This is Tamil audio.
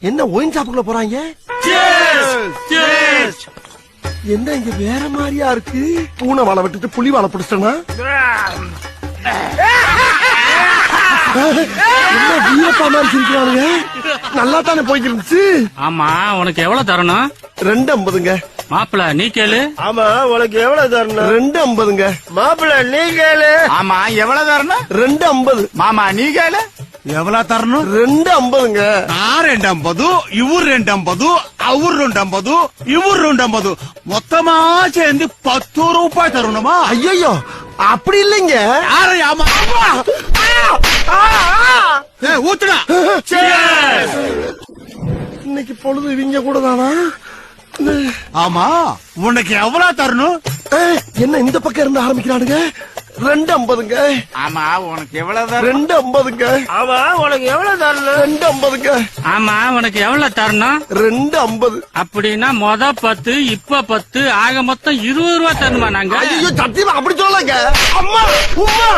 என்ன ஒயின் ஷாப்புக்குள்ள போறாங்க? என்ன இங்க வேற மாதிரியா இருக்கு? பூனை வாழை விட்டுட்டு புலி வாழை பிடிச்சிட்டனா? என்ன வீரப்பா மாதிரி சிரிக்கிறானுங்க? நல்லா தானே போய்க்கு இருந்துச்சு. ஆமா, உனக்கு எவ்வளவு தரணும்? 2.50ங்க. மாப்பிள நீ கேளு. ஆமா, உனக்கு எவ்வளவு தரணும்? 2.50ங்க. மாப்பிள நீ கேளு. ஆமா, எவ்வளவு தரணும்? 2.50. மாமா நீ கேளு. எவ்வளவு தரணும்? 2.50ங்க. நான் 2.50, இவர் 2.50, அவர் 2.50, இவர் 2.50, மொத்தமா சேர்ந்து 10 ரூபாய் தரணுமா? ஐயோ அப்படி இல்லைங்க. ஊத்துடா. இன்னைக்கு பொழுது இவங்க கூட தானா? ஆமா, உனக்கு எவ்வளவு தரணும்? என்ன இந்த பக்கம் இருந்து ஆரம்பிக்கிறானுங்க? 2.50ங்க. ஆமா, உனக்கு எவ்வளவு தரணும்? 2.50ங்க. ஆமா, உனக்கு எவ்வளவு தரணும்? 2.50ங்க. ஆமா, உனக்கு எவ்வளவு தரணும்? 2.50. அப்படின்னா மொத 10 இப்ப 10 ஆக மொத்தம் 20 ரூபாய் தரணுமா? நாங்க ஐயோ சத்தியமா அப்படி சொல்லலங்க. அம்மா உம்மா